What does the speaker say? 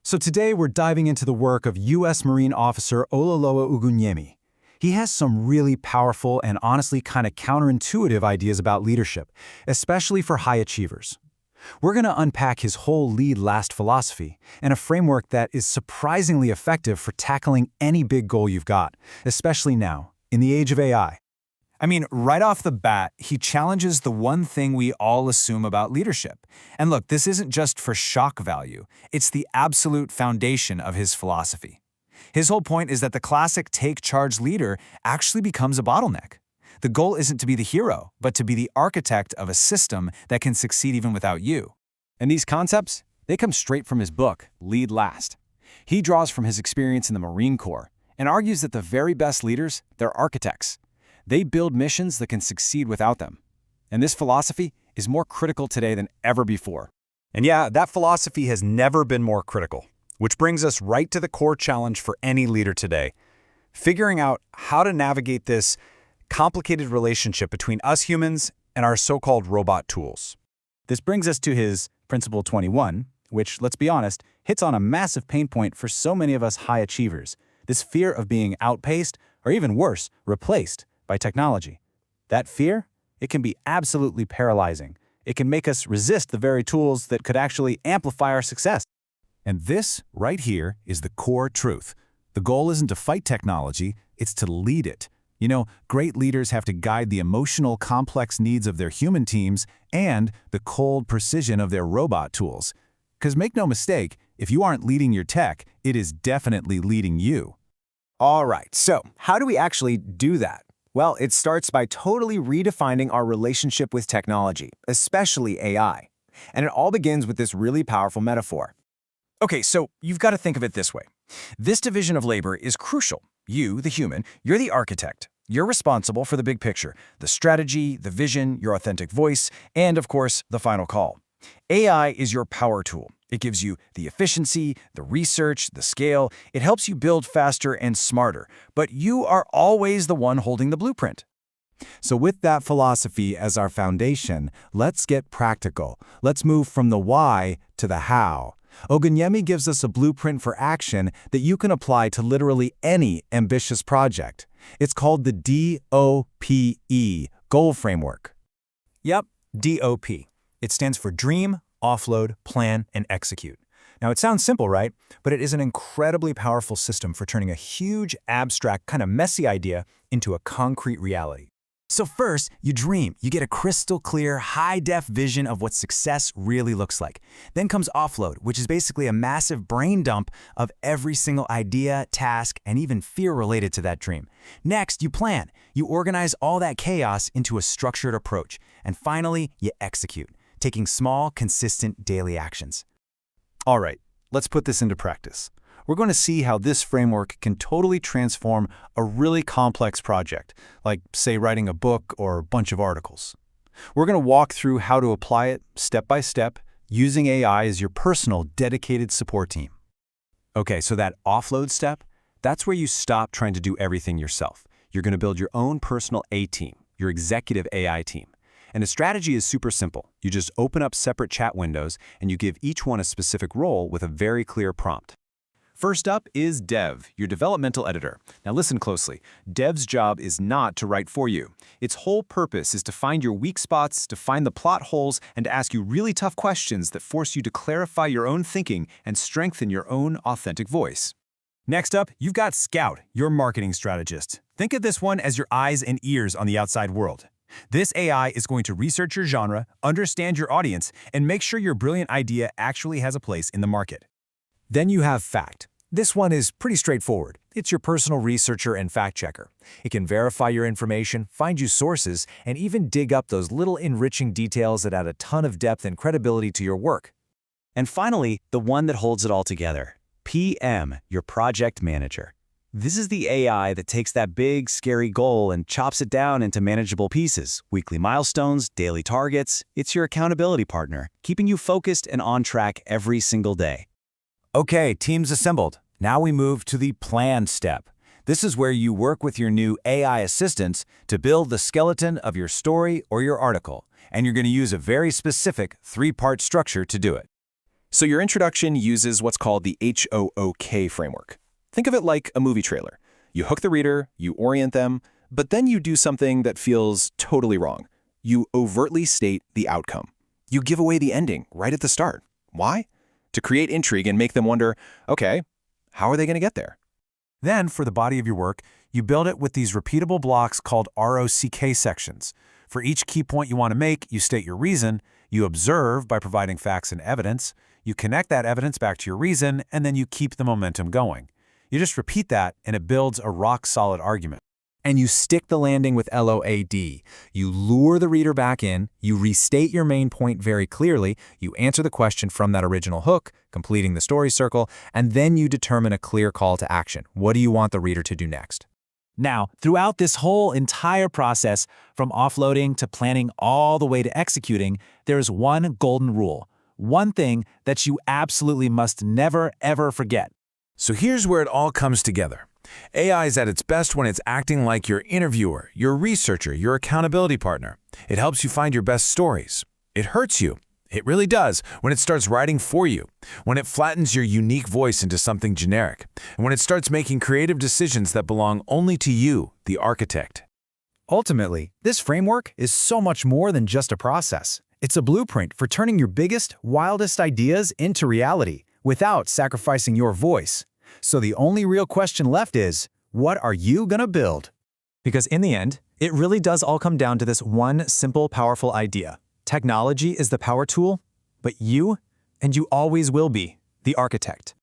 So today we're diving into the work of U.S. Marine Officer Ololoa Ogunyemi. He has some really powerful and honestly kind of counterintuitive ideas about leadership, especially for high achievers. We're going to unpack his whole lead last philosophy and a framework that is surprisingly effective for tackling any big goal you've got, especially now, in the age of AI. I mean, right off the bat, he challenges the one thing we all assume about leadership. And look, this isn't just for shock value. It's the absolute foundation of his philosophy. His whole point is that the classic take-charge leader actually becomes a bottleneck. The goal isn't to be the hero, but to be the architect of a system that can succeed even without you. And these concepts, they come straight from his book, Lead Last. He draws from his experience in the Marine Corps and argues that the very best leaders, they're architects. They build missions that can succeed without them. And this philosophy is more critical today than ever before. And yeah, that philosophy has never been more critical, which brings us right to the core challenge for any leader today: figuring out how to navigate this complicated relationship between us humans and our so-called robot tools. This brings us to his Principle 21, which, let's be honest, hits on a massive pain point for so many of us high achievers: this fear of being outpaced, or even worse, replaced by technology. That fear, it can be absolutely paralyzing. It can make us resist the very tools that could actually amplify our success. And this, right here, is the core truth. The goal isn't to fight technology, it's to lead it. You know, great leaders have to guide the emotional, complex needs of their human teams and the cold precision of their robot tools. Because make no mistake, if you aren't leading your tech, it is definitely leading you. All right, so how do we actually do that? Well, it starts by totally redefining our relationship with technology, especially AI. And it all begins with this really powerful metaphor. Okay, so you've got to think of it this way. This division of labor is crucial. You, the human, you're the architect. You're responsible for the big picture, the strategy, the vision, your authentic voice, and of course, the final call. AI is your power tool. It gives you the efficiency, the research, the scale. It helps you build faster and smarter, but you are always the one holding the blueprint. So with that philosophy as our foundation, let's get practical. Let's move from the why to the how. Ogunyemi gives us a blueprint for action that you can apply to literally any ambitious project. It's called the D.O.P.E goal framework. Yep, D.O.P. It stands for Dream, Offload, Plan, and Execute. Now, it sounds simple, right? But it is an incredibly powerful system for turning a huge, abstract, kind of messy idea into a concrete reality. So first, you dream. You get a crystal clear, high-def vision of what success really looks like. Then comes offload, which is basically a massive brain dump of every single idea, task, and even fear related to that dream. Next, you plan. You organize all that chaos into a structured approach. And finally, you execute, taking small, consistent daily actions. All right, let's put this into practice. We're going to see how this framework can totally transform a really complex project, like, say, writing a book or a bunch of articles. We're going to walk through how to apply it step by step, using AI as your personal, dedicated support team. Okay, so that offload step, that's where you stop trying to do everything yourself. You're going to build your own personal A-team, your executive AI team. And the strategy is super simple. You just open up separate chat windows and you give each one a specific role with a very clear prompt. First up is Dev, your developmental editor. Now listen closely. Dev's job is not to write for you. Its whole purpose is to find your weak spots, to find the plot holes, and to ask you really tough questions that force you to clarify your own thinking and strengthen your own authentic voice. Next up, you've got Scout, your marketing strategist. Think of this one as your eyes and ears on the outside world. This AI is going to research your genre, understand your audience, and make sure your brilliant idea actually has a place in the market. Then you have Fact. This one is pretty straightforward. It's your personal researcher and fact checker. It can verify your information, find you sources, and even dig up those little enriching details that add a ton of depth and credibility to your work. And finally, the one that holds it all together, PM, your project manager. This is the AI that takes that big, scary goal and chops it down into manageable pieces, weekly milestones, daily targets. It's your accountability partner, keeping you focused and on track every single day. Okay, teams assembled. Now we move to the plan step. This is where you work with your new AI assistants to build the skeleton of your story or your article, and you're going to use a very specific three-part structure to do it. So your introduction uses what's called the HOOK framework. Think of it like a movie trailer. You hook the reader, you orient them, but then you do something that feels totally wrong. You overtly state the outcome. You give away the ending right at the start. Why? To create intrigue and make them wonder, okay, how are they going to get there? Then, for the body of your work, you build it with these repeatable blocks called ROCK sections. For each key point you want to make, you state your reason, you observe by providing facts and evidence, you connect that evidence back to your reason, and then you keep the momentum going. You just repeat that, and it builds a rock-solid argument. And you stick the landing with LOAD. You lure the reader back in, you restate your main point very clearly, you answer the question from that original hook, completing the story circle, and then you determine a clear call to action. What do you want the reader to do next? Now, throughout this whole entire process, from offloading to planning all the way to executing, there's one golden rule. One thing that you absolutely must never, ever forget. So here's where it all comes together. AI is at its best when it's acting like your interviewer, your researcher, your accountability partner. It helps you find your best stories. It hurts you. It really does when it starts writing for you, when it flattens your unique voice into something generic, and when it starts making creative decisions that belong only to you, the architect. Ultimately, this framework is so much more than just a process. It's a blueprint for turning your biggest, wildest ideas into reality without sacrificing your voice. So the only real question left is, what are you gonna build? Because in the end, it really does all come down to this one simple, powerful idea. Technology is the power tool, but you, and you always will be, the architect.